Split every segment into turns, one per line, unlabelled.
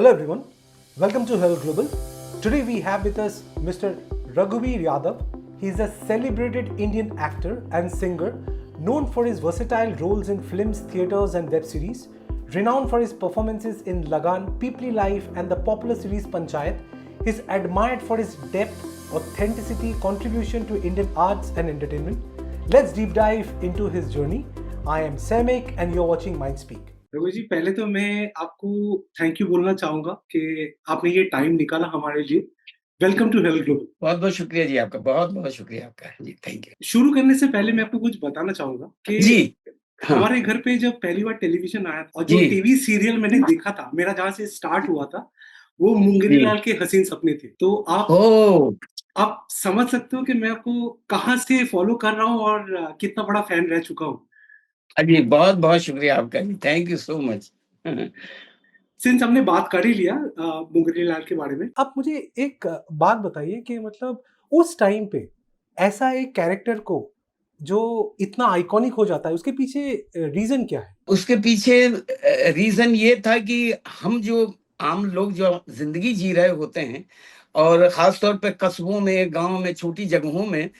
Hello everyone, welcome to Health Global. Today we have with us Mr. Raghuveer Yadav. He is a celebrated Indian actor and singer known for his versatile roles in films, theatres and web series. Renowned for his performances in Lagan, Peoply Life and the popular series Panchayat, he is admired for his depth, authenticity, contribution to Indian arts and entertainment. Let's deep dive into his journey. I am Samek and you're watching Mindspeak.
Raghu जी, पहले तो मैं आपको thank you बोलना चाहूंगा कि आपने ये time निकाला हमारे लिए। Welcome to health global.
बहुत बहुत शुक्रिया जी आपका, बहुत बहुत शुक्रिया आपका जी, थैंक यू।
शुरू करने से पहले मैं आपको कुछ बताना चाहूंगा कि
जी हाँ,
हमारे घर पे जब पहली बार टेलीविजन आया और जो
जी।
टीवी सीरियल मैंने देखा था, मेरा जहाँ से स्टार्ट हुआ था वो मुंगेरी
जी।
लाल के हसीन सपने थे। तो
ओ
आप समझ सकते हो कि मैं आपको कहाँ से फॉलो कर रहा हूँ और कितना बड़ा फैन रह चुका हूँ।
जी, बहुत बहुत शुक्रिया आपका जी, thank you so much.
Since हमने बात कर ही लिया मुंगेरी लाल के बारे में,
आप मुझे एक बात बताइए कि मतलब उस टाइम पे ऐसा एक कैरेक्टर को जो इतना आइकॉनिक हो जाता है, उसके पीछे रीजन क्या है?
उसके पीछे रीजन ये था कि हम जो आम लोग जो जिंदगी जी रहे होते हैं और खास तौर पे कस्बों में, गांव में, छोटी जगहों में,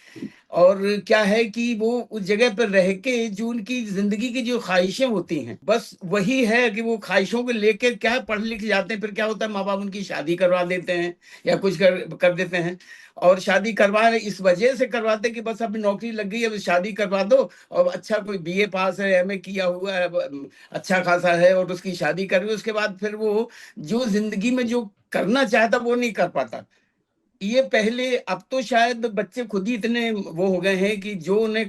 और क्या है कि वो उस जगह पर रह के जो उनकी जिंदगी की जो ख्वाहिशें होती हैं, बस वही है कि वो ख्वाहिशों को लेके क्या है, पढ़ लिख जाते हैं, फिर क्या होता है, माँ बाप उनकी शादी करवा देते हैं या कुछ कर देते हैं। और शादी करवा इस वजह से करवाते हैं कि बस अब नौकरी लग गई, अब शादी करवा दो, और अच्छा कोई बीए पास है, एमए किया हुआ है, अच्छा खासा है, और उसकी शादी कर रही, उसके बाद फिर वो जो जिंदगी में जो करना चाहता वो नहीं कर पाता। ये पहले, अब तो शायद बच्चे खुद ही इतने वो हो गए हैं कि जो उन्हें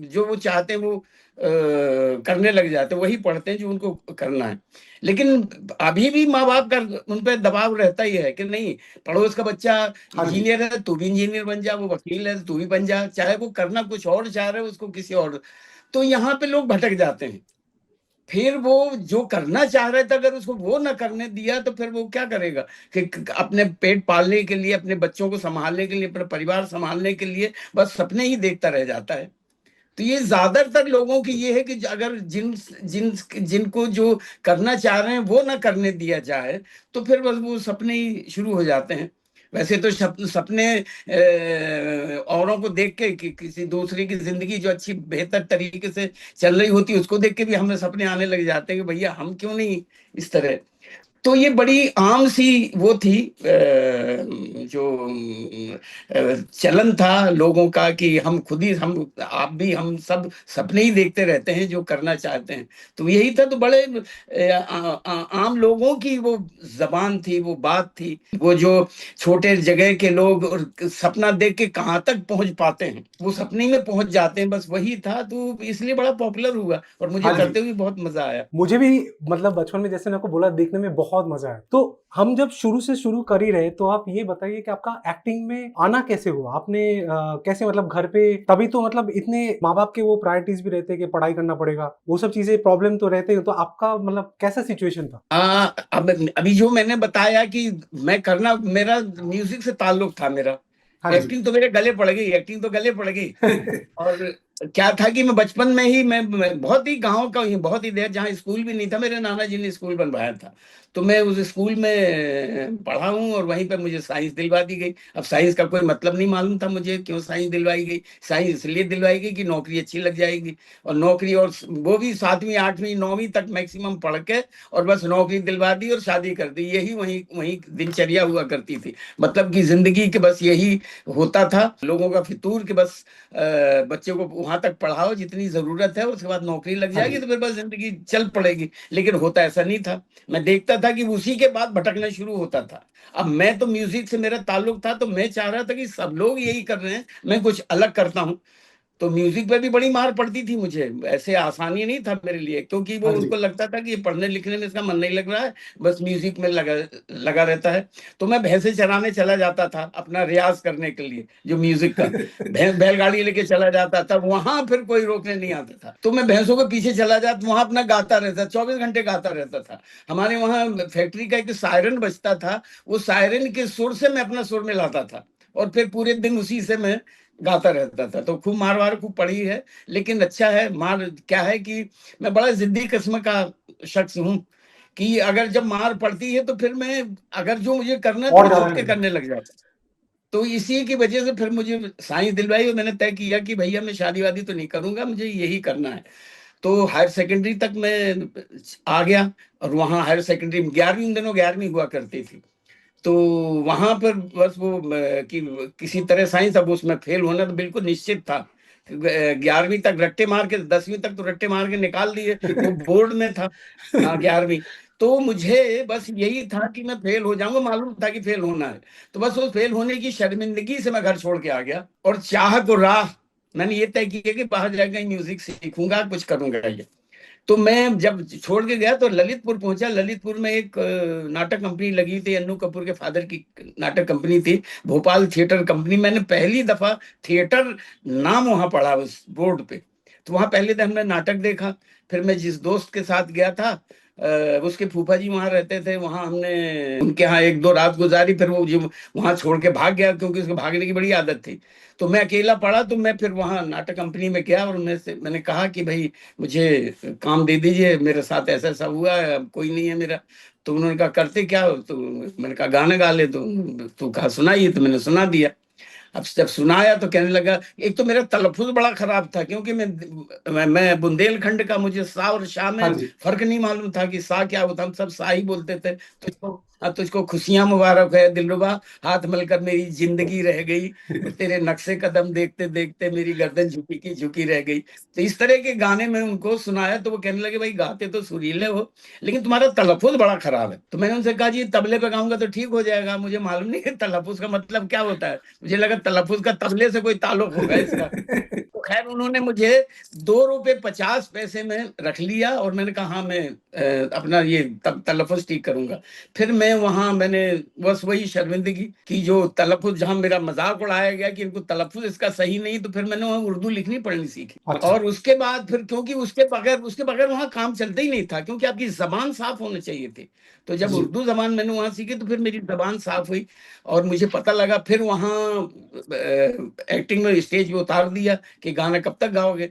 जो वो चाहते हैं वो करने लग जाते हैं, वही पढ़ते हैं जो उनको करना है। लेकिन अभी भी माँ बाप का उन पर दबाव रहता ही है कि नहीं, पड़ोस का बच्चा
हाँ जी।
इंजीनियर है तू भी इंजीनियर बन जा, वो वकील है तू भी बन जा, चाहे वो करना कुछ और चाह रहे हो उसको किसी और। तो यहाँ पे लोग भटक जाते हैं। फिर वो जो करना चाह रहे थे, अगर उसको वो ना करने दिया तो फिर वो क्या करेगा कि अपने पेट पालने के लिए, अपने बच्चों को संभालने के लिए, अपना परिवार संभालने के लिए बस सपने ही देखता रह जाता है। तो ये ज्यादातर लोगों की ये है कि अगर जिन जिन जिनको जो करना चाह रहे हैं वो ना करने दिया जाए तो फिर बस वो सपने ही शुरू हो जाते हैं। वैसे तो सपने औरों को देख के किसी दूसरे की जिंदगी जो अच्छी बेहतर तरीके से चल रही होती है उसको देख के भी हमें सपने आने लग जाते हैं कि भैया हम क्यों नहीं इस तरह। तो ये बड़ी आम सी वो थी, जो चलन था लोगों का कि हम खुद ही, हम आप भी, हम सब सपने ही देखते रहते हैं जो करना चाहते हैं। तो यही था। तो बड़े आम लोगों की वो जबान थी, वो बात थी, वो जो छोटे जगह के लोग और सपना देख के कहाँ तक पहुंच पाते हैं, वो सपने में पहुंच जाते हैं, बस वही था। तो इसलिए बड़ा पॉपुलर हुआ और मुझे
हाँ जी।
करते हुए बहुत मजा आया।
मुझे भी मतलब बचपन में, जैसे मैंने आपको बोला, देखने में बहुत मजा आया। तो हम जब शुरू से शुरू कर ही रहे, तो आप ये बताइए कि आपका एक्टिंग में आना कैसे हुआ? आपने कैसे, मतलब घर पे तभी तो मतलब इतने माँ बाप के वो प्रायोरिटीज भी रहते हैं कि पढ़ाई करना पड़ेगा, वो सब चीजें प्रॉब्लम तो रहते हैं। तो आपका मतलब कैसा सिचुएशन था?
अब अभी जो मैंने बताया कि मैं करना, मेरा म्यूजिक से ताल्लुक था मेरा।
हाँ जी।
एक्टिंग तो मेरे गले पड़ गई, एक्टिंग तो गले पड़ गई। और क्या था कि मैं बचपन में ही, मैं बहुत ही गांव का ही, बहुत ही देर जहाँ स्कूल भी नहीं था, मेरे नाना जी ने स्कूल बनवाया था, तो मैं उस स्कूल में पढ़ा हूँ और वहीं पर मुझे साइंस दिलवा दी गई। अब साइंस का कोई मतलब नहीं मालूम था मुझे क्यों साइंस दिलवाई गई। साइंस इसलिए दिलवाई गई कि नौकरी अच्छी लग जाएगी, और नौकरी, और वो भी 7वीं 8वीं 9वीं तक मैक्सिमम पढ़ के, और बस नौकरी दिलवा दी और शादी कर दी। यही वही वही दिनचर्या हुआ करती थी। मतलब कि जिंदगी के बस यही होता था लोगों का फितूर कि बस बच्चे को वहां तक पढ़ाओ जितनी जरूरत है, उसके बाद नौकरी लग जाएगी तो फिर बस जिंदगी चल पड़ेगी। लेकिन होता ऐसा नहीं था। मैं देखता था कि उसी के बाद भटकना शुरू होता था। अब मैं तो म्यूजिक से मेरा ताल्लुक था, तो मैं चाह रहा था कि सब लोग यही कर रहे हैं, मैं कुछ अलग करता हूँ। तो म्यूजिक पे भी बड़ी मार पड़ती थी मुझे, ऐसे आसानी नहीं था मेरे लिए, क्योंकि वो
हाँ जी।
उनको लगता था कि पढ़ने लिखने में इसका मन नहीं लग रहा है, बस म्यूजिक में लगा रहता है। तो मैं भैंसे चराने चला जाता था अपना रियाज करने के लिए, जो म्यूजिक का बैलगाड़ी लेके चला जाता था, वहां फिर कोई रोकने नहीं आता था। तो मैं भैंसों के पीछे चला जाता, वहां अपना गाता रहता, 24 घंटे गाता रहता था। हमारे वहां फैक्ट्री का एक सायरन बजता था, वो सायरन के सुर से मैं अपना सुर मिलाता था, और फिर पूरे दिन उसी से मैं गाता रहता था। तो खूब मार वार खूब पड़ी है, लेकिन अच्छा है। मार क्या है कि मैं बड़ा जिद्दी किस्म का शख्स हूँ, कि अगर जब मार पड़ती है तो फिर मैं अगर जो मुझे करना है
और
तो
ज्यादा
छुप के
करना।
करने लग जाता। तो इसी की वजह से फिर मुझे साइंस दिलवाई और मैंने तय किया कि भैया मैं शादी वादी तो नहीं करूंगा, मुझे यही करना है। तो हायर सेकेंडरी तक मैं आ गया और वहाँ हायर सेकेंडरी 11वीं, उन दिनों 11वीं हुआ करती थी। तो वहां पर बस वो कि किसी तरह साइंस, अब उसमें फेल होना तो बिल्कुल निश्चित था। 11वीं तक रट्टे मार के, 10वीं तक तो रट्टे मार के निकाल दिए, वो बोर्ड में था। हाँ 11वीं। तो मुझे बस यही था कि मैं फेल हो जाऊंगा, मालूम था कि फेल होना है। तो बस उस फेल होने की शर्मिंदगी से मैं घर छोड़ के आ गया और चाह को राह मैंने ये तय किया कि बाहर जाकर म्यूजिक सीखूंगा, कुछ करूंगा ये। तो मैं जब छोड़ के गया तो ललितपुर पहुंचा। ललितपुर में एक नाटक कंपनी लगी थी, अन्नू कपूर के फादर की नाटक कंपनी थी, भोपाल थिएटर कंपनी। मैंने पहली दफा थिएटर नाम वहां पढ़ा उस बोर्ड पे। तो वहां पहले दिन हमने नाटक देखा। फिर मैं जिस दोस्त के साथ गया था उसके फूफा जी वहां रहते थे, वहां हमने उनके यहाँ एक दो रात गुजारी। फिर वो जो वहां छोड़ के भाग गया क्योंकि उसको भागने की बड़ी आदत थी। तो मैं अकेला पड़ा। तो मैं फिर वहां नाटक कंपनी में गया और मैंने कहा कि भाई मुझे काम दे दीजिए, मेरे साथ ऐसा ऐसा हुआ है, अब कोई नहीं है मेरा। तो उन्होंने कहा करते क्या हो? तो मैंने कहा गाना गा ले। तो कहा सुनाइए। तो मैंने सुना दिया। अब जब सुनाया तो कहने लगा, एक तो मेरा तलफ्फुज बड़ा खराब था क्योंकि मैं बुंदेलखंड का, मुझे सा और शाह
हाँ
में
जी।
फर्क नहीं मालूम था कि सा क्या होता, हम सब सा ही बोलते थे। तुझको खुशियां मुबारक है दिलरुबा, हाथ मलकर मेरी जिंदगी रह गई, तेरे नक्शे कदम देखते देखते मेरी गर्दन झुकी की झुकी रह गई। तो इस तरह के गाने में उनको सुनाया तो वो कहने लगे भाई गाते तो सुरीले हो लेकिन तुम्हारा तलफ्फुज बड़ा खराब है। तो मैंने उनसे कहा जी तबले पे गाऊंगा तो ठीक हो जाएगा, मुझे मालूम नहीं है तलफ्फुज का मतलब क्या होता है। मुझे लगा तलफ्फुज का तबले से कोई ताल्लुक होगा इसका। तो खैर उन्होंने मुझे 2 रुपए 50 पैसे में रख लिया और मैंने कहा हाँ मैं अपना ये तलफ्फुज ठीक करूंगा। फिर मैं वहां मैंने बस वही शर्मिंदगी की जो तलफ्फुज, जहां मेरा मजाक उड़ाया गया कि इनको तलफ्फुज इसका सही नहीं, तो फिर मैंने वहां उर्दू लिखनी पढ़नी सीखी।
अच्छा।
और उसके बाद फिर क्योंकि उसके बगैर वहां काम चलता ही नहीं था क्योंकि आपकी जबान साफ होनी चाहिए थी। तो जब
जी।
उर्दू जबान मैंने वहां सीखी तो फिर मेरी जबान साफ हुई और मुझे पता लगा। फिर वहां एक्टिंग में स्टेज पे उतार दिया कि गाना कब तक गाओगे।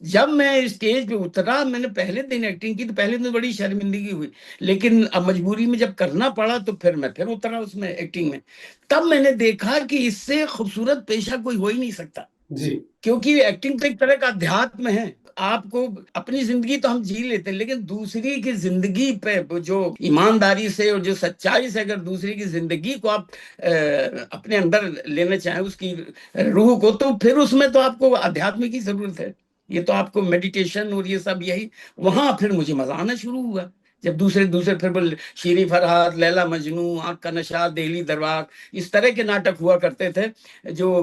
जब मैं स्टेज पे उतरा, मैंने पहले दिन एक्टिंग की तो पहले दिन बड़ी शर्मिंदगी हुई, लेकिन अब मजबूरी में जब करना पड़ा तो फिर मैं फिर उतरा उसमें एक्टिंग में। तब मैंने देखा कि इससे खूबसूरत पेशा कोई हो ही नहीं सकता,
जी।
क्योंकि एक्टिंग तो एक तरह का अध्यात्म है। आपको अपनी जिंदगी तो हम जी लेते हैं लेकिन दूसरी की जिंदगी पे जो ईमानदारी से और जो सच्चाई से अगर दूसरी की जिंदगी को आप अपने अंदर लेना चाहें, उसकी रूह को, तो फिर उसमें तो आपको अध्यात्म की जरूरत है। ये तो आपको मेडिटेशन और ये सब यही। वहां फिर मुझे मजा आना शुरू हुआ जब दूसरे दूसरे फिर बोल शीरी फरहाद, लैला मजनू, आंख का नशा, दिल्ली दरबार, इस तरह के नाटक हुआ करते थे। जो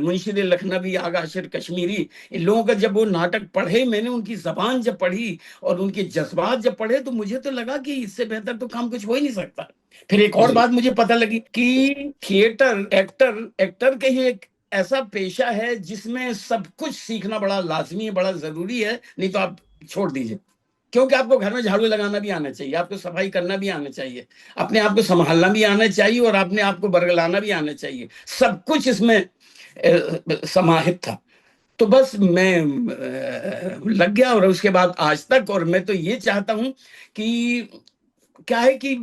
मुंशी लखनवी, आगा अशर कश्मीरी, इन लोगों का जब वो नाटक पढ़े, मैंने उनकी जबान जब पढ़ी और उनके जज्बात जब पढ़े तो मुझे तो लगा कि इससे बेहतर तो काम कुछ हो ही नहीं सकता। फिर एक और
जी।
बात मुझे पता लगी कि थिएटर एक्टर एक्टर के ही एक ऐसा पेशा है जिसमें सब कुछ सीखना बड़ा लाजमी है, बड़ा जरूरी है, नहीं तो आप छोड़ दीजिए। क्योंकि आपको घर में झाड़ू लगाना भी आना चाहिए, आपको सफाई करना भी आना चाहिए, अपने आप को संभालना भी आना चाहिए और अपने आप को बरगलाना भी आना चाहिए। सब कुछ इसमें समाहित था। तो बस मैं लग गया और उसके बाद आज तक। और मैं तो ये चाहता हूं कि क्या है कि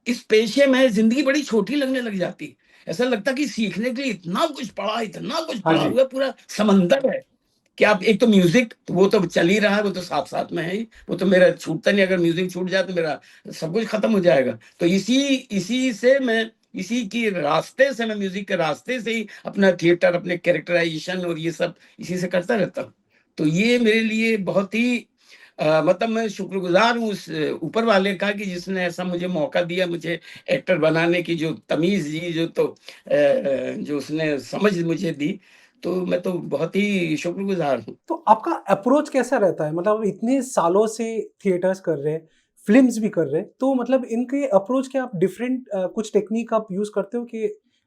इस पेशे में जिंदगी बड़ी छोटी लगने लग जाती है। ऐसा लगता कि सीखने के लिए इतना कुछ पढ़ा, इतना कुछ
हाँ
पढ़ा
जी।
हुआ, पूरा समंदर है कि आप एक तो म्यूजिक तो वो तो चल ही रहा है, वो तो साथ साथ में है ही, वो तो मेरा छूटता नहीं। अगर म्यूजिक छूट जाए तो मेरा सब कुछ खत्म हो जाएगा। तो इसी से मैं इसी की रास्ते से मैं म्यूजिक के रास्ते से ही अपना थिएटर, अपने कैरेक्टराइजेशन और ये सब इसी से करता रहता हूँ। तो ये मेरे लिए बहुत ही मतलब मैं शुक्रगुजार हूँ उस ऊपर वाले का कि जिसने ऐसा मुझे मौका दिया, मुझे एक्टर बनाने की जो तमीज दी, जो उसने समझ मुझे दी। तो मैं तो बहुत ही शुक्रगुजार हूँ।
तो आपका अप्रोच कैसा रहता है? मतलब इतने सालों से थिएटर्स कर रहे हैं, फ़िल्म्स भी कर रहे हैं, तो मतलब इनके अप्रोच क्या आप डिफरेंट कुछ टेक्नीक आप यूज़ करते हो कि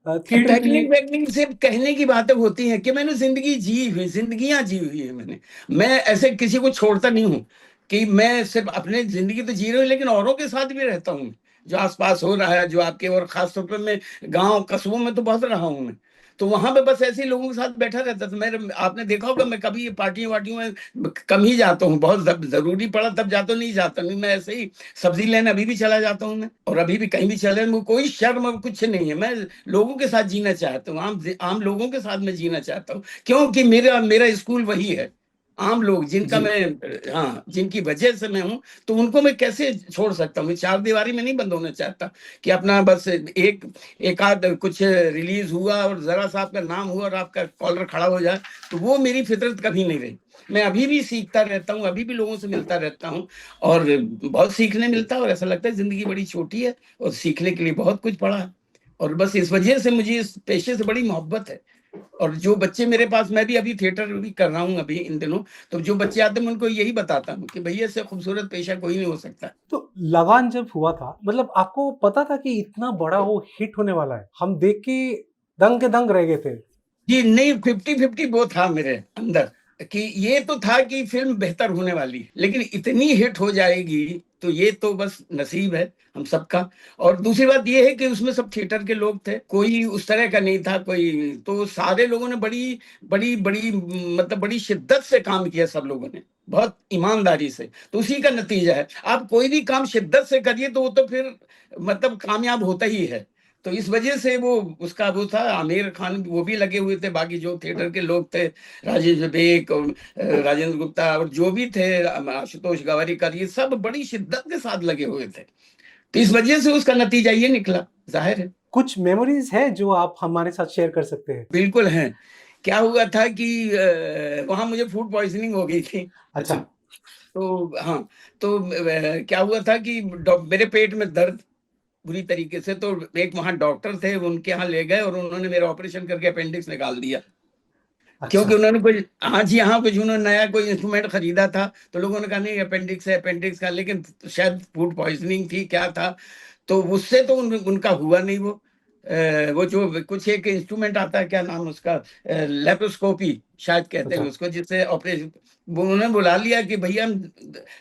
थिएटर के
टेक्निक
लिए?
वेक्निक सिर्फ कहने की बातें होती हैं कि मैंने जिंदगी जी हुई, जिंदगियां जी हुई है मैंने। मैं ऐसे किसी को छोड़ता नहीं हूँ कि मैं सिर्फ अपने जिंदगी तो जी रहा हूँ लेकिन औरों के साथ भी रहता हूँ, जो आसपास हो रहा है, जो आपके, और खास तौर पर मैं गांव कस्बों में तो बहुत रहा हूँ मैं। तो वहां पे बस ऐसे ही लोगों के साथ बैठा रहता था। मैं, आपने देखा होगा, मैं कभी पार्टियों वार्टियों में कम ही जाता हूँ, बहुत जब जरूरी पड़ा तब जाता हूँ, नहीं जाता नहीं। मैं ऐसे ही सब्जी लेने अभी भी चला जाता हूँ मैं, और अभी भी कहीं भी चले, मुझे कोई शर्म और कुछ नहीं है। मैं लोगों के साथ जीना चाहता हूँ, आम आम लोगों के साथ मैं जीना चाहता हूँ, क्योंकि मेरा मेरा स्कूल वही है। आम लोग जिनका
जी।
मैं, हाँ, जिनकी वजह से मैं हूँ, तो उनको मैं कैसे छोड़ सकता हूँ। मैं चार दीवारी में नहीं बंद होना चाहता कि अपना बस एक आध कुछ रिलीज हुआ और जरा सा आपका नाम हुआ और आपका कॉलर खड़ा हो जाए, तो वो मेरी फितरत कभी नहीं रही। मैं अभी भी सीखता रहता हूँ, अभी भी लोगों से मिलता रहता हूँ, और बहुत सीखने मिलता है, और ऐसा लगता है जिंदगी बड़ी छोटी है और सीखने के लिए बहुत कुछ पड़ा है। और बस इस वजह से मुझे इस पेशे से बड़ी मोहब्बत है। और जो बच्चे मेरे पास, मैं भी अभी थिएटर भी कर रहा हूँ अभी इन दिनों, तो जो बच्चे आते हैं मैं उनको यही बताता हूँ कि भैया इससे खूबसूरत पेशा कोई नहीं हो सकता।
तो लगान जब हुआ था, मतलब आपको पता था कि इतना बड़ा वो हिट होने वाला है? हम देख के दंग के दंग रह गए थे।
जी नहीं, 50-50 वो था मेरे अंदर, कि ये तो था कि फिल्म बेहतर होने वाली, लेकिन इतनी हिट हो जाएगी तो ये तो बस नसीब है हम सबका। और दूसरी बात ये है कि उसमें सब थिएटर के लोग थे, कोई उस तरह का नहीं था कोई, तो सारे लोगों ने बड़ी बड़ी बड़ी मतलब बड़ी शिद्दत से काम किया, सब लोगों ने बहुत ईमानदारी से। तो उसी का नतीजा है। आप कोई भी काम शिद्दत से करिए तो वो तो फिर मतलब कामयाब होता ही है। तो इस वजह से वो उसका वो था, आमिर खान वो भी लगे हुए थे, बाकी जो थिएटर के लोग थे, राजेश विवेक और राजेंद्र गुप्ता और जो भी थे, आशुतोष गवारीकर, ये सब बड़ी शिद्दत के साथ लगे हुए थे। तो इस वजह से उसका नतीजा ये निकला, जाहिर है।
कुछ मेमोरीज है जो आप हमारे साथ शेयर कर सकते हैं?
बिल्कुल है। क्या हुआ था कि वहां मुझे फूड पॉइजनिंग हो गई थी।
अच्छा।
तो हाँ, तो क्या हुआ था कि मेरे पेट में दर्द बुरी तरीके से, तो एक वहां डॉक्टर थे, उनके यहाँ ले गए और उन्होंने मेरा ऑपरेशन करके अपेंडिक्स निकाल दिया।
अच्छा।
क्योंकि उन्होंने कुछ, हाँ जी हाँ, कुछ उन्होंने नया कोई इंस्ट्रूमेंट खरीदा था, तो लोगों ने कहा नहीं अपेंडिक्स है, अपेंडिक्स का, लेकिन शायद फूड पॉइजनिंग थी, क्या था। तो उससे तो उनका हुआ नहीं वो। वो जो कुछ एक इंस्ट्रूमेंट आता है, क्या नाम उसका, लेप्रोस्कोपी शायद कहते हैं
अच्छा।
उसको, जिससे ऑपरेशन, उन्होंने बुला लिया कि भैया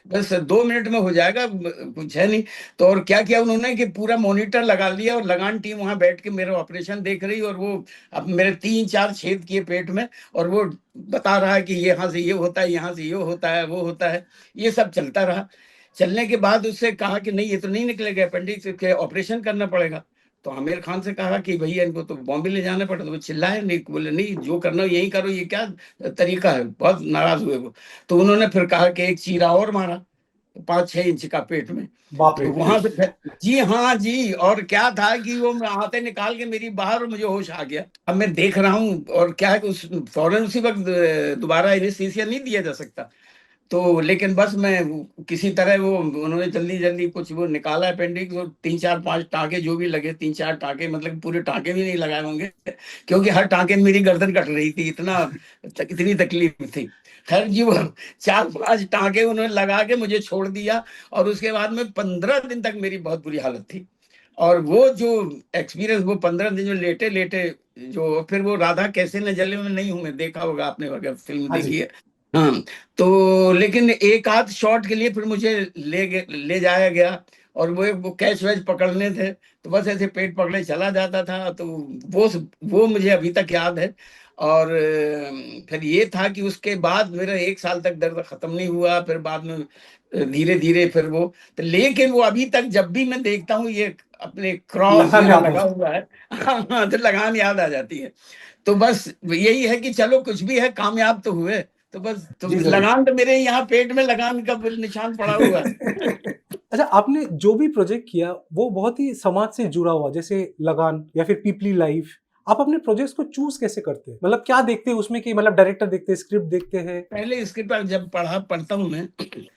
बस 2 मिनट में हो जाएगा, कुछ है नहीं। तो और क्या किया उन्होंने कि पूरा मॉनिटर लगा लिया, और लगान टीम वहां बैठ के मेरा ऑपरेशन देख रही, और वो अब मेरे 3-4 छेद किए पेट में, और वो बता रहा है कि यहाँ से ये होता है, यहाँ से ये होता है, वो होता है। ये सब चलता रहा। चलने के बाद उससे कहा कि नहीं ये तो नहीं निकलेगा, अपेंडिक्स के ऑपरेशन करना पड़ेगा। तो आमिर खान से कहा कि भैया इनको तो बॉम्बे ले जाना पड़ा, तो वो चिल्लाए नहीं, बोले नहीं जो करना हो यही करो, ये क्या तरीका है। बहुत नाराज हुए वो। तो उन्होंने फिर कहा कि एक चीरा और मारा, 5-6 इंच का पेट में।
बाप रे।
तो वहां से जी हाँ जी, और क्या था कि वो हाथे निकाल के मेरी बाहर, और मुझे होश आ गया। अब मैं देख रहा हूँ, और क्या है कि उस फौरन उसी वक्त दोबारा एनेस्थीसिया नहीं दिया जा सकता। तो लेकिन बस मैं किसी तरह वो, उन्होंने जल्दी जल्दी कुछ वो निकाला अपेंडिक्स, और 3-4-5 टाँके जो भी लगे, 3-4 टाँके, मतलब पूरे टाँके भी नहीं लगाए होंगे, क्योंकि हर टाँके में मेरी गर्दन कट रही थी, इतनी तकलीफ थी। खैर जी, वो 4-5 टाँके उन्होंने लगा के मुझे छोड़ दिया, और उसके बाद में 15 दिन तक मेरी बहुत बुरी हालत थी। और वो जो एक्सपीरियंस, वो 15 दिन जो लेटे लेटे, जो फिर वो राधा कैसे न जले में नहीं हूं मैं, देखा होगा आपने अगर फिल्म
हाँ जी।
देखी है। हाँ। तो लेकिन एक आध शॉट के लिए फिर मुझे ले जाया गया, और वो कैच वैच पकड़ने थे, तो बस ऐसे पेट पकड़े चला जाता था। तो वो वो मुझे अभी तक याद है। और फिर ये था कि उसके बाद मेरा 1 साल तक दर्द खत्म नहीं हुआ, फिर बाद में धीरे धीरे फिर वो, तो लेकिन वो अभी तक जब भी मैं देखता हूँ ये अपने क्रॉस
लगान
मेरा
याद है।
लगा हुआ है, हाँ, तो लगान याद आ जाती है। तो बस यही है कि चलो कुछ भी है, कामयाब तो हुए। तो बस, तो
जी जरूर।
लगान तो मेरे यहाँ पेट में लगान का निशान पड़ा हुआ है।
अच्छा, आपने जो भी प्रोजेक्ट किया वो बहुत ही समाज से जुड़ा हुआ, जैसे लगान या फिर पीपली लाइफ। आप अपने प्रोजेक्ट्स को चूज कैसे करते हैं? मतलब क्या देखते हैं उसमें कि मतलब डायरेक्टर देखते हैं, स्क्रिप्ट देखते हैं?
पहले स्क्रिप्ट जब पढ़ता हूँ मैं,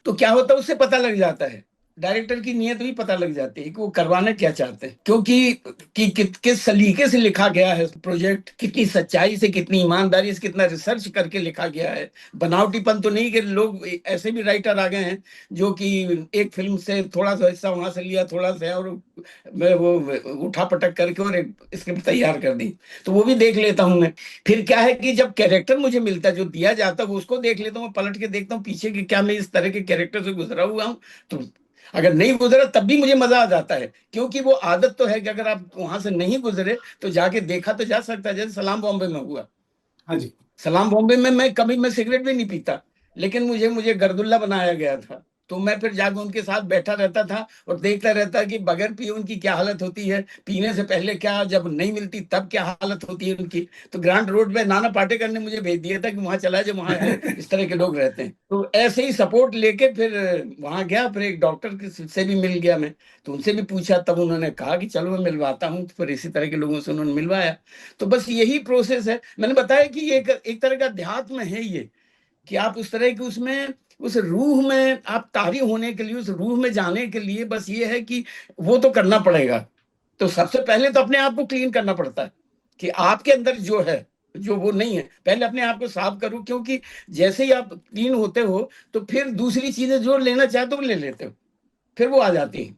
तो क्या होता है उससे पता लग जाता है, डायरेक्टर की नीयत भी पता लग जाती है कि वो करवाना क्या चाहते हैं, क्योंकि किस सलीके से लिखा गया है प्रोजेक्ट, कितनी सच्चाई से, कितनी ईमानदारी से, कितना रिसर्च करके लिखा गया है। बनावटीपन तो नहीं कि लोग ऐसे भी राइटर आ गए हैं जो कि एक फिल्म से थोड़ा सा हिस्सा वहां से लिया, थोड़ा सा, और वो उठा पटक करके और एक स्क्रिप्ट तैयार कर दी। तो वो भी देख लेता हूँ मैं। फिर क्या है कि जब कैरेक्टर मुझे मिलता है, जो दिया जाता है, वो उसको देख लेता हूँ, पलट के देखता हूँ पीछे कि क्या मैं इस तरह के कैरेक्टर से गुजरा हुआ हूँ। तो अगर नहीं गुजरा तब भी मुझे मजा आ जाता है, क्योंकि वो आदत तो है कि अगर आप वहां से नहीं गुजरे तो जाके देखा तो जा सकता है। जैसे सलाम बॉम्बे में हुआ,
हाँ जी।
सलाम बॉम्बे में मैं सिगरेट भी नहीं पीता, लेकिन मुझे गर्दुल्ला बनाया गया था। तो मैं फिर जाकर उनके साथ बैठा रहता था और देखता रहता कि बगैर पिए उनकी क्या हालत होती है, पीने से पहले क्या, जब नहीं मिलती तब क्या हालत होती है उनकी। तो ग्रांट रोड पे नाना पाटेकर ने मुझे भेज दिया था कि वहां चला जाए, वहां इस तरह के लोग रहते हैं। तो ऐसे ही सपोर्ट लेके फिर वहां गया, फिर एक डॉक्टर से भी मिल गया मैं। तो उनसे भी पूछा, तब उन्होंने कहा कि चलो मैं मिलवाता हूँ। तो फिर इसी तरह के लोगों से उन्होंने मिलवाया। तो बस यही प्रोसेस है। मैंने बताया कि ये एक तरह का अध्यात्म है ये, कि आप उस तरह की उसमें, उस रूह में आप तारी होने के लिए, उस रूह में जाने के लिए बस ये है कि वो तो करना पड़ेगा। तो सबसे पहले तो अपने आप को क्लीन करना पड़ता है, कि आपके अंदर जो है, जो वो नहीं है, पहले अपने आप को साफ करो। क्योंकि जैसे ही आप क्लीन होते हो तो फिर दूसरी चीजें जो लेना चाहते हो वो ले लेते हो, फिर वो आ जाती है।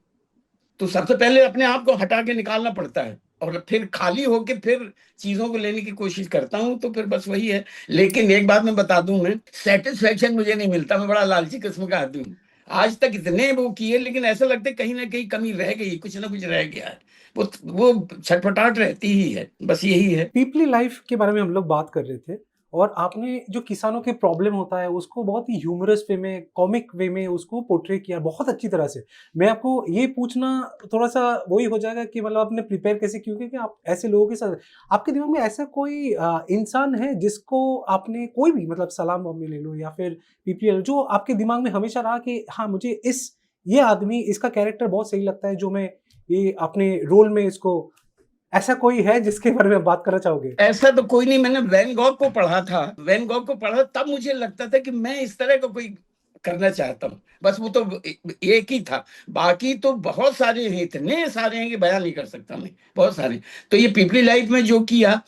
तो सबसे पहले अपने आप को हटा के निकालना पड़ता है, और फिर खाली होके फिर चीजों को लेने की कोशिश करता हूँ। तो फिर बस वही है। लेकिन एक बात मैं बता दूं, मैं सेटिस्फेक्शन मुझे नहीं मिलता, मैं बड़ा लालची किस्म का आदमी हूँ। आज तक इतने वो किए, लेकिन ऐसा लगता है कहीं ना कहीं कमी रह गई, कुछ ना कुछ रह गया है। वो छटपटाहट रहती ही है, बस यही है।
पीपली लाइफ के बारे में हम लोग बात कर रहे थे, और आपने जो किसानों के प्रॉब्लम होता है उसको बहुत ही ह्यूमरस वे में, कॉमिक वे में उसको पोर्ट्रे किया बहुत अच्छी तरह से। मैं आपको ये पूछना थोड़ा सा वही हो जाएगा कि मतलब आपने प्रिपेयर कैसे, क्योंकि कि आप ऐसे लोगों के साथ, आपके दिमाग में ऐसा कोई इंसान है जिसको आपने, कोई भी मतलब सलाम बॉम्बे ले लो या फिर पीपली ले लो, जो आपके दिमाग में हमेशा रहा कि हाँ मुझे ये आदमी, इसका कैरेक्टर बहुत सही लगता है, जो मैं ये अपने रोल में इसको, ऐसा कोई है जिसके बारे में बात करना चाहोगे?
ऐसा तो कोई नहीं। मैंने वैन गॉग को पढ़ा था, वैन गॉग को पढ़ा तब मुझे लगता था कि मैं इस तरह का कोई करना चाहता हूँ। बस वो तो एक ही था, बाकी तो बहुत सारे हैं, इतने सारे हैं कि बयान नहीं कर सकता मैं, बहुत सारे। तो ये पीपली लाइफ में जो किया,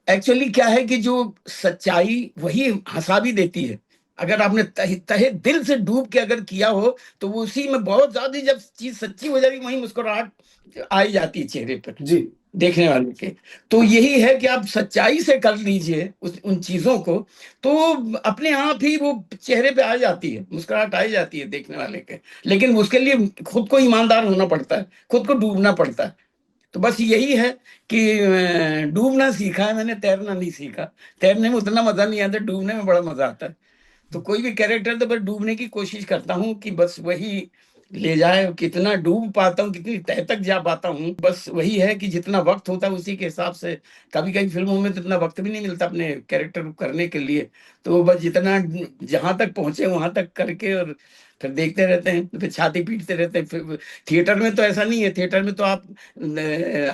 एक्चुअली क्या है कि जो सच्चाई वही हंसा भी देती है। अगर आपने तहे तहे दिल से डूब के अगर किया हो तो वो उसी में बहुत ज्यादा, जब चीज सच्ची हो जाती वही मुस्कुराहट आई जाती है चेहरे पर
जी।
देखने वाले के। तो यही है कि आप सच्चाई से कर लीजिए उन चीजों को, तो अपने आप ही वो चेहरे पे आ जाती है, मुस्कुराहट आ जाती है देखने वाले के। लेकिन उसके लिए खुद को ईमानदार होना पड़ता है, खुद को डूबना पड़ता है। तो बस यही है कि डूबना सीखा है मैंने, तैरना नहीं सीखा। तैरने में उतना मजा नहीं आता, डूबने में बड़ा मजा आता है। तो कोई भी कैरेक्टर तो बस डूबने की कोशिश करता हूँ कि बस वही ले जाए। कितना डूब पाता हूँ, कितनी तह तक जा पाता हूँ, बस वही है कि जितना वक्त होता है उसी के हिसाब से। कभी कभी फिल्मों में तो इतना वक्त भी नहीं मिलता अपने कैरेक्टर को करने के लिए, तो बस जितना जहां तक पहुंचे वहां तक करके और फिर देखते रहते हैं, फिर छाती पीटते रहते हैं। फिर थिएटर में तो ऐसा नहीं है, थिएटर में तो आप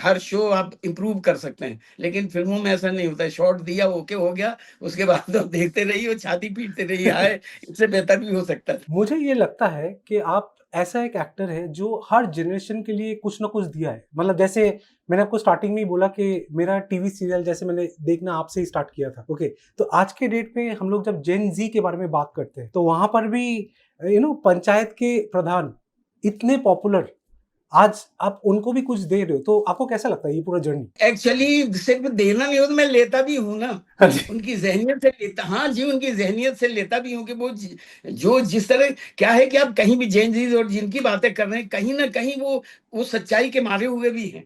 हर शो आप इम्प्रूव कर सकते हैं, लेकिन फिल्मों में ऐसा नहीं होता है। शॉट दिया, ओके हो गया, उसके बाद तो देखते रहिए और छाती पीटते रहिए, हाय इससे बेहतर भी हो सकता है।
मुझे ये लगता है कि आप ऐसा एक एक्टर है जो हर जनरेशन के लिए कुछ ना कुछ दिया है। मतलब जैसे मैंने आपको स्टार्टिंग में ही बोला कि मेरा टीवी सीरियल जैसे मैंने देखना आपसे ही स्टार्ट किया था, ओके। तो आज के डेट पे हम लोग जब जेन जी के बारे में बात करते हैं तो वहां पर भी पंचायत के प्रधान इतने पॉपुलर, आज आप उनको भी कुछ दे रहे हो, तो आपको कैसा लगता है ये पूरा जर्नी?
एक्चुअली सिर्फ देना नहीं हो तो मैं लेता भी हूँ ना,
हाँ जी।
उनकी जहनियत से लेता, हाँ जी, उनकी जहनियत से लेता भी हूँ कि वो जो जिस तरह, क्या है कि आप कहीं भी जैन जी और जिनकी बातें कर रहे हैं, कहीं ना कहीं वो सच्चाई के मारे हुए भी हैं।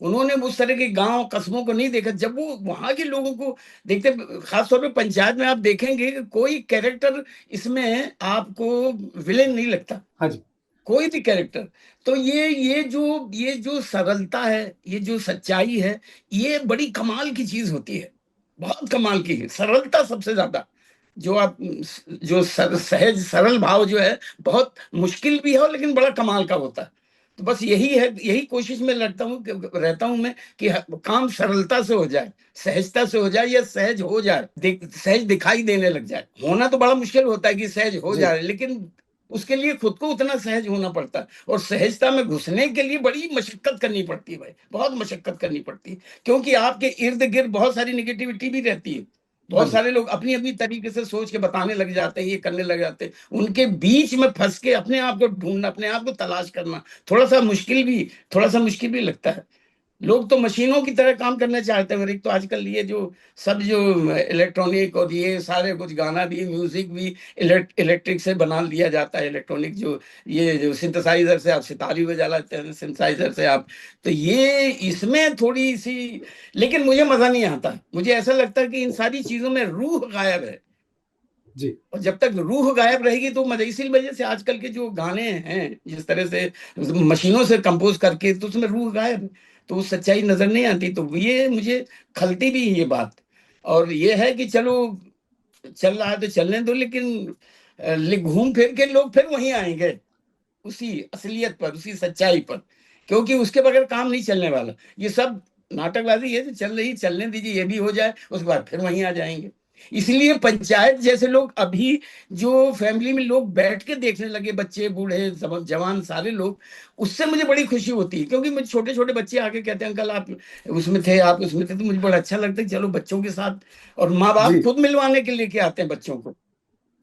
उन्होंने उस तरह के गांव कस्बों को नहीं देखा। जब वो वहां के लोगों को देखते, खासतौर पे पंचायत में आप देखेंगे कि कोई कैरेक्टर इसमें आपको विलेन नहीं लगता,
हाँ जी।
कोई भी कैरेक्टर। तो ये जो सरलता है, ये जो सच्चाई है, ये बड़ी कमाल की चीज होती है, बहुत कमाल की है। सरलता सबसे ज्यादा, जो आप जो सहज सरल भाव जो है, बहुत मुश्किल भी है और लेकिन बड़ा कमाल का होता है। तो बस यही है, यही कोशिश में रहता हूं मैं कि काम सरलता से हो जाए, सहजता से हो जाए, या सहज हो जाए, सहज दिखाई देने लग जाए। होना तो बड़ा मुश्किल होता है कि सहज हो
जी।
जाए, लेकिन उसके लिए खुद को उतना सहज होना पड़ता है। और सहजता में घुसने के लिए बड़ी मशक्कत करनी पड़ती है भाई, बहुत मशक्कत करनी पड़ती है। क्योंकि आपके इर्द गिर्द बहुत सारी निगेटिविटी भी रहती है।
हाँ
बहुत
जी।
सारे लोग अपनी अपनी तरीके से सोच के बताने लग जाते हैं, ये करने लग जाते हैं। उनके बीच में फंस के अपने आप को ढूंढना, अपने आप को तलाश करना थोड़ा सा मुश्किल भी लगता है। लोग तो मशीनों की तरह काम करना चाहते हैं। एक तो आजकल ये जो सब जो इलेक्ट्रॉनिक और ये सारे कुछ गाना भी म्यूजिक भी इलेक्ट्रिक से बना लिया जाता है। इलेक्ट्रॉनिक जो ये जो सिंथेसाइजर से आप सितारी बजा लेते हैं, सिंथेसाइजर से आप, तो ये इसमें थोड़ी सी, लेकिन मुझे मजा नहीं आता। मुझे ऐसा लगता है कि इन सारी चीजों में रूह गायब है।
जी
और जब तक रूह गायब रहेगी तो मजा, इसी वजह से आजकल के जो गाने हैं जिस तरह से मशीनों से कंपोज करके, तो उसमें रूह गायब है, तो वो सच्चाई नजर नहीं आती। तो ये मुझे खलती भी है ये बात। और ये है कि चलो चल रहा है तो चलने दो, लेकिन घूम फिर के लोग फिर वहीं आएंगे, उसी असलियत पर, उसी सच्चाई पर, क्योंकि उसके बगैर काम नहीं चलने वाला। ये सब नाटकबाजी है जो चल रही, चलने दीजिए, ये भी हो जाए, उसके बाद फिर वहीं आ जाएंगे। इसलिए पंचायत जैसे लोग अभी जो फैमिली में लोग बैठ के देखने लगे, बच्चे बूढ़े जवान सारे लोग, उससे मुझे बड़ी खुशी होती है। क्योंकि मुझे छोटे छोटे बच्चे आके कहते हैं अंकल आप उसमें थे, आप उसमें थे, तो मुझे बड़ा अच्छा लगता है चलो बच्चों के साथ। और माँ बाप
जी
खुद मिलवाने के लेके आते हैं बच्चों को,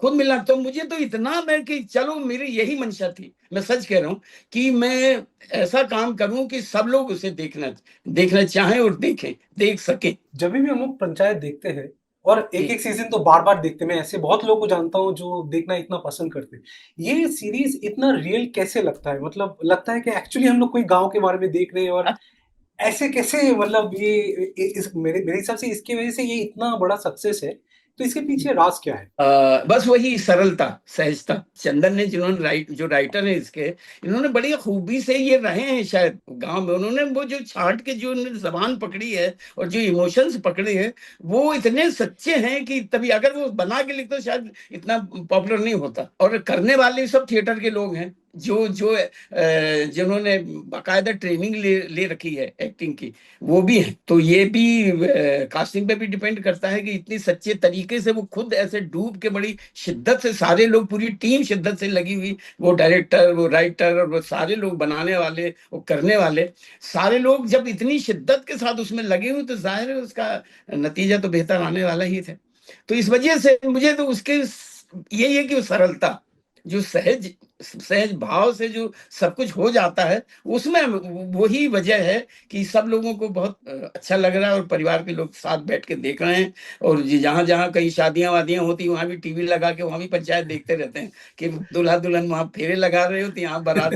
खुद मिलना। तो मुझे तो इतना, मैं कि चलो मेरी यही मंशा थी, मैं सच कह रहा हूँ, कि मैं ऐसा काम करूं कि सब लोग उसे देखना देखना चाहें और देखें, देख सकें।
जब भी हम लोग पंचायत देखते हैं और एक
जी।
एक सीजन तो बार बार देखते हैं, मैं ऐसे बहुत लोगों को जानता हूँ जो देखना इतना पसंद करते हैं। ये सीरीज इतना रियल कैसे लगता है? मतलब लगता है कि एक्चुअली हम लोग कोई गांव के बारे में देख रहे हैं, और ऐसे कैसे, मतलब ये इस मेरे मेरे हिसाब से इसकी वजह से ये इतना बड़ा सक्सेस है, तो इसके पीछे राज क्या है?
बस वही सरलता, सहजता। चंदन ने, जिन्होंने जो राइटर है इसके, इन्होंने बड़ी खूबी से ये रहे हैं शायद गांव में, उन्होंने वो जो छाट के जो जबान पकड़ी है और जो इमोशंस पकड़े हैं, वो इतने सच्चे हैं कि तभी अगर वो बना के लिखते तो शायद इतना पॉपुलर नहीं होता। और करने वाले सब थिएटर के लोग हैं, जो जो जिन्होंने बाकायदा ट्रेनिंग ले रखी है एक्टिंग की, वो भी है। तो ये भी कास्टिंग पे भी डिपेंड करता है कि इतनी सच्चे तरीके से वो खुद ऐसे डूब के, बड़ी शिद्दत से, सारे लोग, पूरी टीम शिद्दत से लगी हुई, वो डायरेक्टर, वो राइटर, और वो सारे लोग बनाने वाले, वो करने वाले, सारे लोग जब इतनी शिद्दत के साथ उसमें लगे हुए, तो जाहिर है उसका नतीजा तो बेहतर आने वाला ही था। तो इस वजह से मुझे तो उसके यही है कि वो सरलता, जो सहज सहज भाव से जो सब कुछ हो जाता है, उसमें वही वजह है कि सब लोगों को बहुत अच्छा लग रहा है, और परिवार के लोग साथ बैठ के देख रहे हैं। और जहां जहां कहीं शादियां वादियां होती, वहां भी टीवी लगा के वहां भी पंचायत देखते रहते हैं कि दूल्हा दुल्हन वहां फेरे लगा रहे होते, यहाँ बारात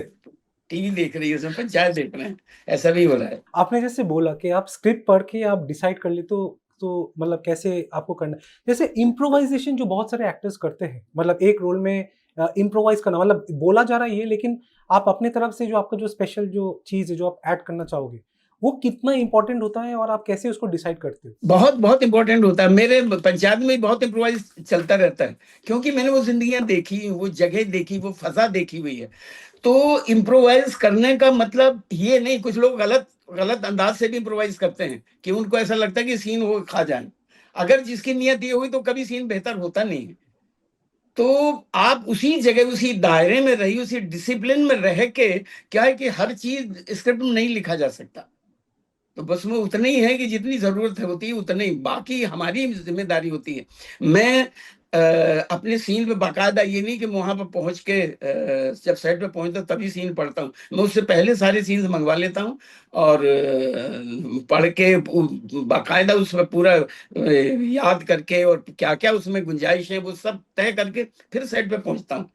टीवी देख रही है, उसमें पंचायत देख रहे हैं। ऐसा भी हो रहा है।
आपने जैसे बोला कि आप स्क्रिप्ट पढ़ के आप डिसाइड कर ले, तो मतलब कैसे आपको करना है। जैसे इम्प्रोवाइजेशन जो बहुत सारे एक्टर्स करते हैं, मतलब एक रोल में इम्प्रोवाइज करना, मतलब बोला जा रहा है ये, लेकिन आप अपने तरफ से जो आपका जो स्पेशल जो चीज़ है जो आप ऐड करना चाहोगे, वो कितना इंपॉर्टेंट होता है और आप कैसे उसको डिसाइड करते हो?
बहुत बहुत इंपॉर्टेंट होता है। मेरे पंचायत में बहुत इम्प्रोवाइज चलता रहता है, क्योंकि मैंने वो जिंदगियां देखी, वो जगह देखी, वो फजा देखी हुई है। तो इम्प्रोवाइज करने का मतलब ये नहीं, कुछ लोग गलत गलत अंदाज से भी इम्प्रोवाइज करते हैं कि उनको ऐसा लगता है कि सीन वो खा जाए। अगर जिसकी नियत ये हुई तो कभी सीन बेहतर होता नहीं है। तो आप उसी जगह, उसी दायरे में रही, उसी डिसिप्लिन में रह के, क्या है कि हर चीज स्क्रिप्ट में नहीं लिखा जा सकता। तो बस वो उतना ही है कि जितनी जरूरत होती है उतना ही, बाकी हमारी जिम्मेदारी होती है। मैं अपने सीन पे बाकायदा, ये नहीं कि वहां पर पहुंच के जब सेट पे पहुंचता तभी सीन पढ़ता हूँ, मैं उससे पहले सारे सीन्स मंगवा लेता हूँ, और पढ़ के बाकायदा उसमें पूरा याद करके, और क्या क्या उसमें गुंजाइश है वो सब तय करके फिर सेट पे पहुंचता हूँ।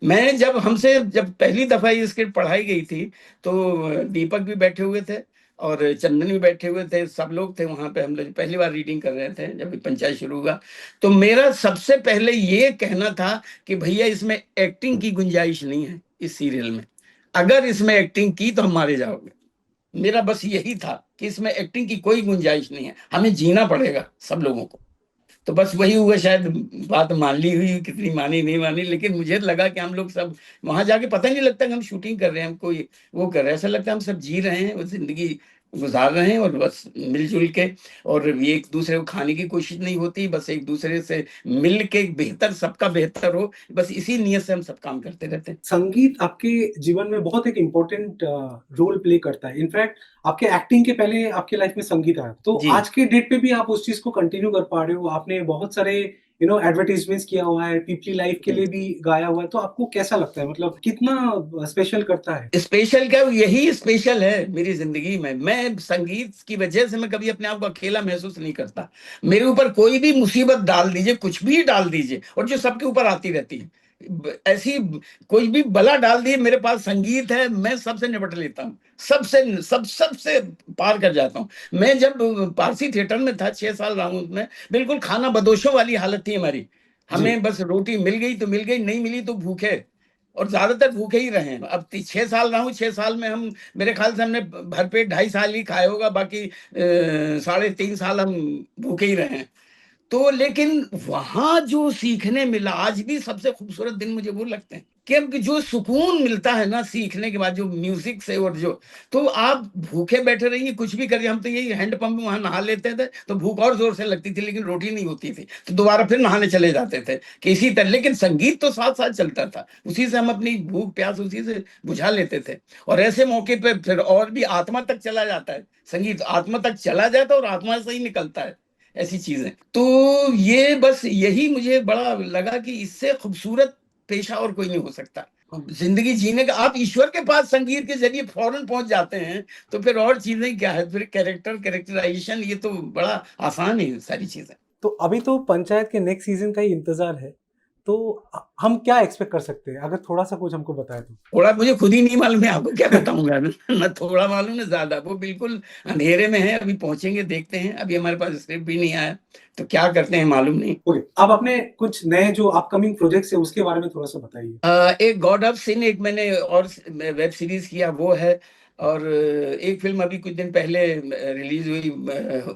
मैं जब पहली दफा ये स्क्रिप्ट पढ़ाई गई थी, तो दीपक भी बैठे हुए थे और चंदन भी बैठे हुए थे, सब लोग थे वहां पे। हम लोग पहली बार रीडिंग कर रहे थे जब पंचायत शुरू हुआ। तो मेरा सबसे पहले ये कहना था कि भैया इसमें एक्टिंग की गुंजाइश नहीं है इस सीरियल में, अगर इसमें एक्टिंग की तो हम मारे जाओगे। मेरा बस यही था कि इसमें एक्टिंग की कोई गुंजाइश नहीं है, हमें जीना पड़ेगा सब लोगों को। तो बस वही हुआ, शायद बात मान ली हुई, कितनी मानी नहीं मानी, लेकिन मुझे लगा कि हम लोग सब वहां जाके पता नहीं लगता कि हम शूटिंग कर रहे हैं, हम कोई वो कर रहे हैं, ऐसा लगता है हम सब जी रहे हैं, वो जिंदगी गुजार रहे हैं, और बस मिलजुल के। और ये एक दूसरे को खाने की कोशिश नहीं होती, बस एक दूसरे से मिल के बेहतर, सबका बेहतर हो, बस इसी नियत से हम सब काम करते रहते हैं।
संगीत आपके जीवन में बहुत एक इम्पोर्टेंट रोल प्ले करता है। इनफैक्ट आपके एक्टिंग के पहले आपके लाइफ में संगीत आया, तो
जी।
आज के डेट पे भी आप उस चीज को कंटिन्यू कर पा रहे हो। आपने बहुत सारे
एडवर्टाइजमेंट्स किया हुआ है, पीपली लाइफ के लिए भी गाया हुआ है, तो आपको कैसा लगता है, मतलब कितना स्पेशल करता है?
स्पेशल क्या, यही स्पेशल है मेरी जिंदगी में। मैं संगीत की वजह से मैं कभी अपने आप को अकेला महसूस नहीं करता। मेरे ऊपर कोई भी मुसीबत डाल दीजिए, कुछ भी डाल दीजिए, और जो सबके ऊपर आती रहती है, ऐसी कोई भी बला डाल दिए, मेरे पास संगीत है, मैं सबसे निपट लेता हूँ, सबसे पार कर जाता हूँ। मैं जब पारसी थिएटर में था 6 साल रहा हूँ उसमें, बिल्कुल खाना बदोशों वाली हालत थी हमारी। हमें बस रोटी मिल गई तो मिल गई, नहीं मिली तो भूखे, और ज्यादातर भूखे ही रहे। अब 6 साल रहा हूँ, 6 साल में हम, मेरे ख्याल से हमने भरपेट 2.5 साल ही खाया होगा, बाकी 3.5 साल हम भूखे ही रहे हैं। तो लेकिन वहां जो सीखने मिला, आज भी सबसे खूबसूरत दिन मुझे वो लगते हैं कि जो सुकून मिलता है ना सीखने के बाद, जो म्यूजिक से, और जो, तो आप भूखे बैठे रहिए, कुछ भी करिए। हम तो यही हैंडपंप में वहां नहा लेते थे तो भूख और जोर से लगती थी, लेकिन रोटी नहीं होती थी, तो दोबारा फिर नहाने चले जाते थे कि इसी तरह। लेकिन संगीत तो साथ साथ चलता था, उसी से हम अपनी भूख प्यास उसी से बुझा लेते थे। और ऐसे मौके पे फिर और भी आत्मा तक चला जाता है, संगीत आत्मा तक चला जाता है और आत्मा से ही निकलता है, ऐसी चीजें। तो ये बस यही मुझे बड़ा लगा कि इससे खूबसूरत पेशा और कोई नहीं हो सकता। जिंदगी जीने का, आप ईश्वर के पास संगीत के जरिए फौरन पहुंच जाते हैं, तो फिर और चीजें क्या है, फिर कैरेक्टराइजेशन, ये तो बड़ा आसान है सारी चीजें।
तो अभी तो पंचायत के नेक्स्ट सीजन का ही इंतजार है, तो हम क्या एक्सपेक्ट कर सकते हैं, अगर थोड़ा सा कुछ हमको बताए तो?
थोड़ा मुझे खुद ही नहीं मालूम है, आपको क्या बताऊंगा। ना थोड़ा मालूम है ज्यादा, वो बिल्कुल अंधेरे में है। अभी पहुंचेंगे, देखते हैं, अभी हमारे पास स्क्रिप्ट भी नहीं आया, तो क्या करते हैं मालूम नहीं।
ओके, अब अपने कुछ नए जो अपकमिंग प्रोजेक्ट्स है उसके बारे में थोड़ा सा बताइए।
एक गॉड ऑफ सिन, एक मैंने और वेब सीरीज किया, वो है। और एक फिल्म अभी कुछ दिन पहले रिलीज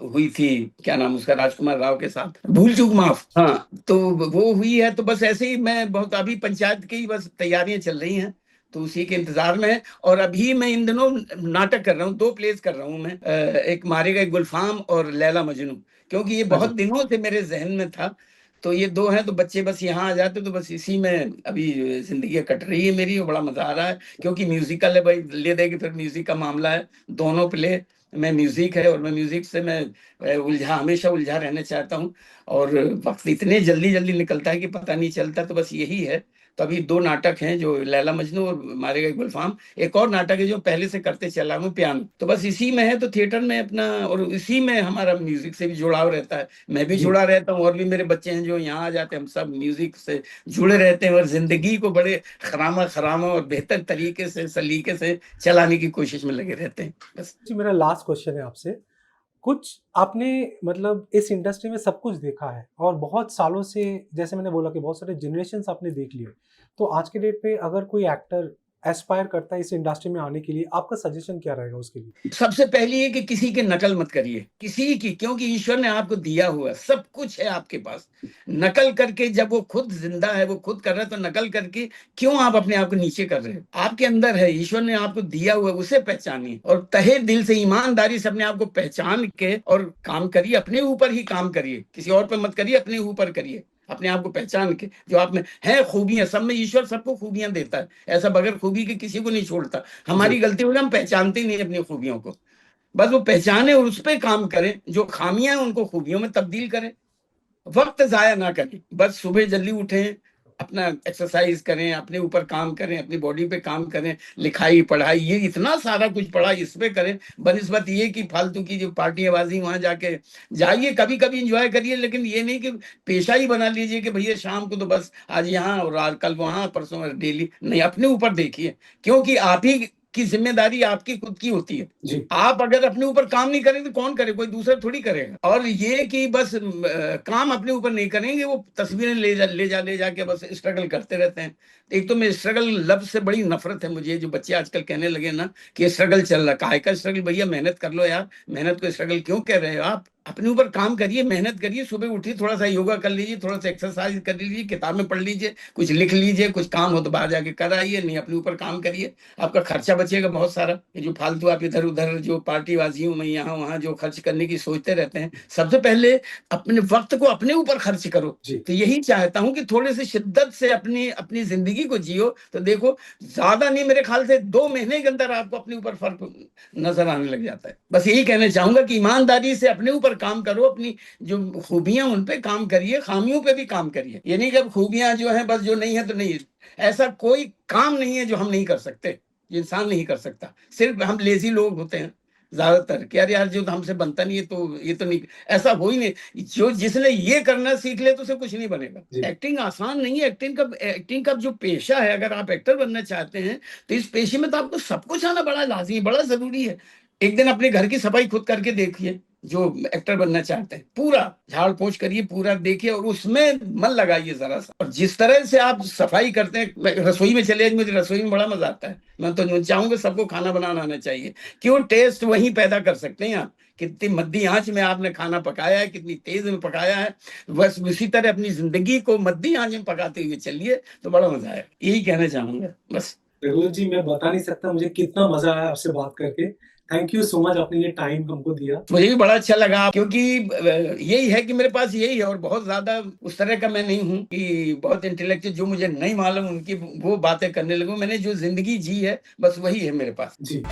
हुई थी, क्या नाम उसका, राजकुमार राव के साथ, भूल चूक माफ, हाँ, तो वो हुई है। तो बस ऐसे ही मैं बहुत, अभी पंचायत की बस तैयारियां चल रही हैं, तो उसी के इंतजार में है। और अभी मैं इन दिनों नाटक कर रहा हूँ, 2 प्लेस कर रहा हूँ मैं। एक मारे गए गुलफाम और लैला मजनू, क्योंकि ये बहुत दिनों से मेरे जहन में था। तो ये 2 हैं, तो बच्चे बस यहाँ आ जाते, तो बस इसी में अभी जिंदगी कट रही है मेरी, और बड़ा मजा आ रहा है, क्योंकि म्यूजिकल है भाई, ले देगी फिर म्यूजिक का मामला है, दोनों प्ले मैं म्यूजिक है, और मैं म्यूजिक से मैं हमेशा उलझा रहना चाहता हूँ। और वक्त इतने जल्दी जल्दी निकलता है कि पता नहीं चलता, तो बस यही है। तो अभी 2 नाटक हैं, जो लैला मजनू और मारे गए गुलफाम। एक और नाटक है जो पहले से करते चला हूँ, पियानो, तो बस इसी में है, तो थिएटर में अपना, और इसी में हमारा म्यूजिक से भी जुड़ाव रहता है, मैं भी जुड़ा रहता हूँ, और भी मेरे बच्चे हैं जो यहाँ आ जाते हैं, हम सब म्यूजिक से जुड़े रहते हैं, और जिंदगी को बड़े खरामा खरामा और बेहतर तरीके से, सलीके से चलाने की कोशिश में लगे रहते हैं बस।
जी, मेरा लास्ट क्वेश्चन है आपसे। कुछ आपने, मतलब इस इंडस्ट्री में सब कुछ देखा है और बहुत सालों से, जैसे मैंने बोला कि बहुत सारे जनरेशन्स आपने देख लिए, तो आज के डेट पे अगर कोई एक्टर एस्पायर करता है इस इंडस्ट्री में आने के लिए, आपका सजेशन क्या रहेगा उसके लिए?
सबसे पहली है कि किसी की नकल मत करिए, किसी की, क्योंकि ईश्वर ने आपको दिया हुआ सब कुछ है आपके पास। नकल करके, जब वो खुद जिंदा है, वो खुद कर रहा है, तो नकल करके क्यों आप अपने आप को नीचे कर रहे हो? आपके अंदर है, ईश्वर ने आपको दिया हुआ है, उसे पहचानिए, और तहे दिल से ईमानदारी से अपने आप को पहचान के और काम करिए, अपने ऊपर ही काम करिए, किसी और पे मत करिए, अपने ऊपर करिए, अपने आप को पहचान के, जो आप में है खूबियां, सब में ईश्वर सबको खूबियां देता है, ऐसा बगैर खूबी के किसी को नहीं छोड़ता। हमारी गलती हो गई, हम पहचानते नहीं अपनी खूबियों को, बस वो पहचाने और उस पर काम करें, जो खामियां हैं उनको खूबियों में तब्दील करें, वक्त जाया ना करें, बस सुबह जल्दी उठें, अपना एक्सरसाइज करें, अपने ऊपर काम करें, अपनी बॉडी पे काम करें, लिखाई पढ़ाई, ये इतना सारा कुछ पढ़ा, इस पे करें, बनिस्बत ये कि फालतू की जो पार्टीबाजी, वहां जाके जाइए, कभी कभी इंजॉय करिए, लेकिन ये नहीं कि पेशा ही बना लीजिए कि भैया शाम को तो बस आज यहाँ और कल वहां, परसों डेली नहीं, अपने ऊपर देखिए, क्योंकि आप ही की जिम्मेदारी आपकी खुद की होती है।
जी।
आप अगर अपने ऊपर काम नहीं करेंगे तो कौन करे, कोई दूसरा थोड़ी करेगा। और ये कि बस काम अपने ऊपर नहीं करेंगे, वो तस्वीरें ले जा के बस स्ट्रगल करते रहते हैं। एक तो मैं स्ट्रगल लफ्ज से बड़ी नफरत है मुझे, जो बच्चे आजकल कहने लगे ना कि स्ट्रगल चल रहा, काहे का स्ट्रगल भैया, मेहनत कर लो यार, मेहनत को स्ट्रगल क्यों कह रहे हो आप? अपने ऊपर काम करिए, मेहनत करिए, सुबह उठिए, थोड़ा सा योगा कर लीजिए, थोड़ा सा एक्सरसाइज कर लीजिए, किताबें पढ़ लीजिए, कुछ लिख लीजिए, कुछ काम हो तो बाहर जाके कर आइए, नहीं अपने ऊपर काम करिए, आपका खर्चा बचेगा बहुत सारा। ये जो फालतू आप इधर उधर जो पार्टीबाजियों में यहाँ वहाँ जो खर्च करने की सोचते रहते हैं, सबसे पहले अपने वक्त को अपने ऊपर खर्च करो। तो यही चाहता हूँ कि थोड़े से शिद्दत से अपनी अपनी जिंदगी को जियो, तो देखो ज्यादा नहीं, मेरे ख्याल से 2 महीने के अंदर आपको अपने ऊपर फर्क नजर आने लग जाता है। बस यही कहना चाहूंगा कि ईमानदारी से अपने ऊपर काम करो, अपनी जो खूबियां उन पे काम करिए, खामियों पे भी काम करिए। ये नहीं कि अब खूबियां जो है बस जो नहीं है तो नहीं है। ऐसा कोई काम नहीं है जो हम नहीं कर सकते, ये इंसान नहीं कर सकता। सिर्फ हम लेजी लोग होते हैं ज्यादातर कि यार यार जो हमसे बनता नहीं है तो ये तो नहीं, ऐसा हो ही नहीं। जो जिसने ये करना सीख ले तो उसे कुछ नहीं बनेगा। एक्टिंग आसान नहीं है। एक्टिंग का जो पेशा है, अगर आप एक्टर बनना चाहते हैं तो इस पेशे में तो आपको सब कुछ आना बड़ा लाजमी, बड़ा जरूरी है। एक दिन अपने घर की सफाई खुद करके देखिए, जो एक्टर बनना चाहते हैं, पूरा झाड़ पोंछ करिए, पूरा देखिए और उसमें मन लगाइए जरा सा। और जिस तरह से आप सफाई करते हैं, रसोई में चले, मुझे रसोई में बड़ा मजा आता है। मैं तो चाहूंगा सबको खाना बनाना आना चाहिए। क्यों, टेस्ट वहीं पैदा कर सकते हैं आप। कितनी मद्दी आंच में आपने खाना पकाया है, कितनी तेज में पकाया है, बस उसी तरह अपनी जिंदगी को मद्दी आंच में पकाते हुए चलिए तो बड़ा मजा आएगा। यही कहना चाहूंगा बस।
रघुवीर जी, मैं बता नहीं सकता मुझे कितना मजा आया आपसे बात करके। थैंक यू सो मच, आपने ये टाइम हमको दिया।
मुझे भी बड़ा अच्छा लगा, क्योंकि यही है कि मेरे पास यही है, और बहुत ज्यादा उस तरह का मैं नहीं हूँ कि बहुत इंटेलेक्चुअल जो मुझे नहीं मालूम उनकी वो बातें करने लगूं। मैंने जो जिंदगी जी है बस वही है मेरे पास।
जी।